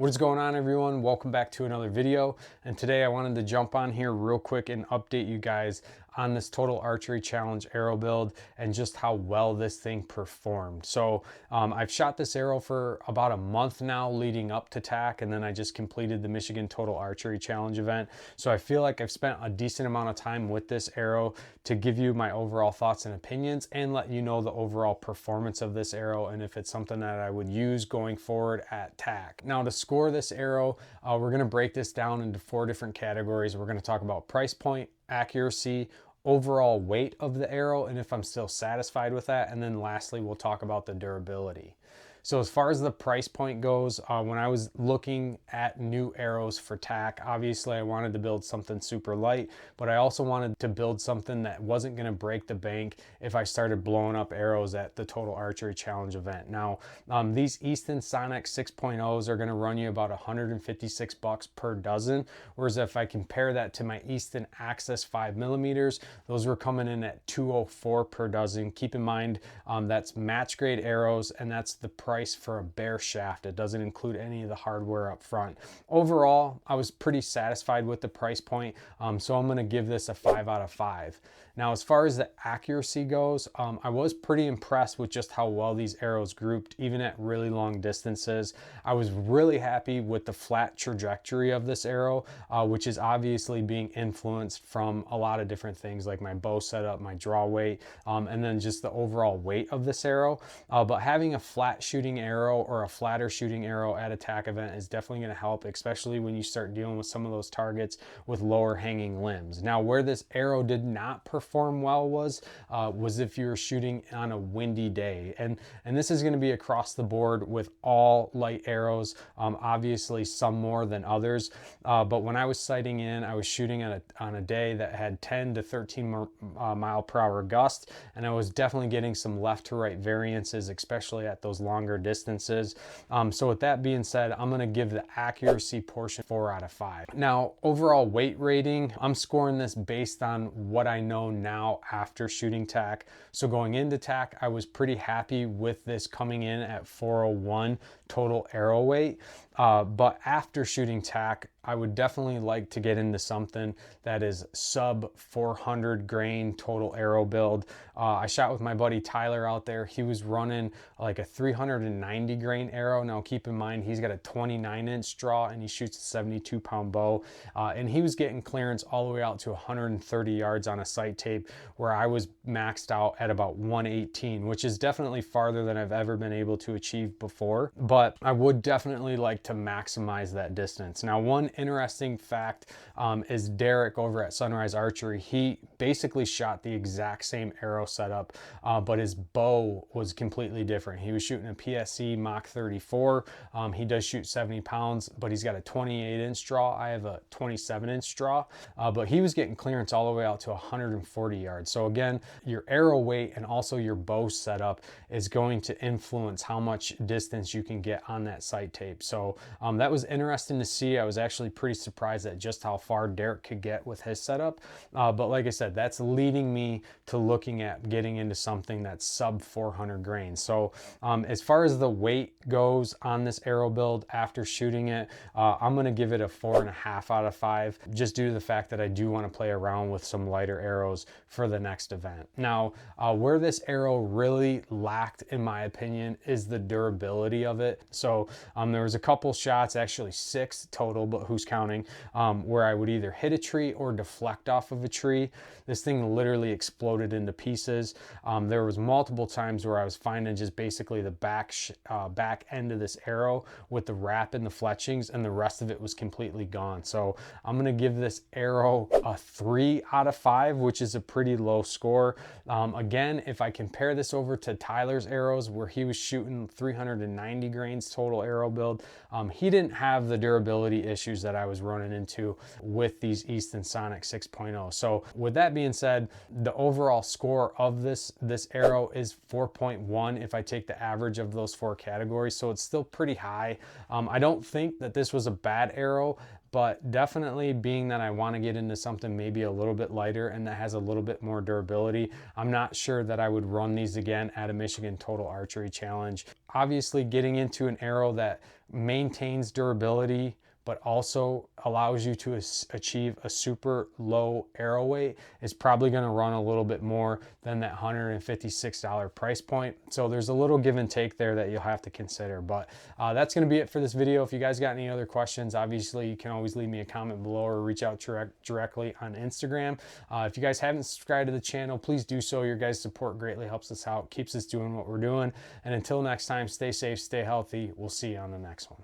What is going on, everyone? Welcome back to another video. And today I wanted to jump on here real quick and update you guys on this Total Archery Challenge arrow build and just how well this thing performed. So I've shot this arrow for about a month now leading up to TAC, and then I just completed the Michigan Total Archery Challenge event. So I feel like I've spent a decent amount of time with this arrow to give you my overall thoughts and opinions and let you know the overall performance of this arrow and if it's something that I would use going forward at TAC. Now, to score this arrow, we're going to break this down into 4 different categories. We're going to talk about price point, accuracy, overall weight of the arrow, and if I'm still satisfied with that. And then lastly, we'll talk about the durability. So as far as the price point goes, when I was looking at new arrows for TAC, obviously I wanted to build something super light, but I also wanted to build something that wasn't going to break the bank if I started blowing up arrows at the Total Archery Challenge event. Now, these Easton Sonic 6.0s are going to run you about $156 per dozen, whereas if I compare that to my Easton Access 5mm, those were coming in at $204 per dozen. Keep in mind, that's match grade arrows, and that's the price for a bare shaft. It doesn't include any of the hardware up front. Overall, I was pretty satisfied with the price point, so I'm going to give this a 5 out of 5. Now, as far as the accuracy goes, I was pretty impressed with just how well these arrows grouped, even at really long distances. I was really happy with the flat trajectory of this arrow, which is obviously being influenced from a lot of different things like my bow setup, my draw weight, and then just the overall weight of this arrow. But having a flat shooting arrow or a flatter shooting arrow at a TAC event is definitely going to help, especially when you start dealing with some of those targets with lower hanging limbs. Now, where this arrow did not perform well was if you're shooting on a windy day, and this is going to be across the board with all light arrows, obviously some more than others, but when I was sighting in, I was shooting on a day that had 10 to 13 mile per hour gust, and I was definitely getting some left to right variances, especially at those longer distances. So with that being said, I'm going to give the accuracy portion 4 out of 5. Now, overall weight rating, I'm scoring this based on what I know now after shooting TAC. So going into TAC, I was pretty happy with this coming in at 401 total arrow weight. But after shooting TAC, I would definitely like to get into something that is sub 400 grain total arrow build. I shot with my buddy Tyler out there. He was running like a 390 grain arrow. Now keep in mind, he's got a 29-inch draw and he shoots a 72-pound bow. And he was getting clearance all the way out to 130 yards on a sight tape, where I was maxed out at about 118, which is definitely farther than I've ever been able to achieve before. But I would definitely like to maximize that distance. Now, one interesting fact is Derek over at Sunrise Archery. He basically shot the exact same arrow setup, but his bow was completely different. He was shooting a PSE Mach 34. He does shoot 70 pounds, but he's got a 28-inch draw. I have a 27-inch draw, but he was getting clearance all the way out to 140 yards. So again, your arrow weight and also your bow setup is going to influence how much distance you can get on that sight tape. So that was interesting to see. I was actually pretty surprised at just how far Derek could get with his setup. But like I said, that's leading me to looking at getting into something that's sub 400 grains. So as far as the weight goes on this arrow build after shooting it, I'm going to give it a 4.5 out of 5, just due to the fact that I do want to play around with some lighter arrows for the next event. Now, where this arrow really lacked, in my opinion, is the durability of it. So there was a couple shots, actually 6 total, but who's counting, where I would either hit a tree or deflect off of a tree. This thing literally exploded into pieces. There was multiple times where I was finding just basically the back end of this arrow with the wrap and the fletchings, and the rest of it was completely gone. So I'm going to give this arrow a 3 out of 5, which is a pretty low score. Again, if I compare this over to Tyler's arrows, where he was shooting 390 grains total arrow build, he didn't have the durability issues that I was running into with these Easton Sonic 6.0. So with that being said, the overall score of this arrow is 4.1 if I take the average of those 4 categories. So it's still pretty high. I don't think that this was a bad arrow, but definitely being that I want to get into something maybe a little bit lighter and that has a little bit more durability, I'm not sure that I would run these again at a Michigan Total Archery Challenge. Obviously, getting into an arrow that maintains durability but also allows you to achieve a super low arrow weight is probably going to run a little bit more than that $156 price point. So there's a little give and take there that you'll have to consider. But that's going to be it for this video. If you guys got any other questions, obviously you can always leave me a comment below or reach out directly on Instagram. If you guys haven't subscribed to the channel, please do so. Your guys' support greatly helps us out, keeps us doing what we're doing. And until next time, stay safe, stay healthy. We'll see you on the next one.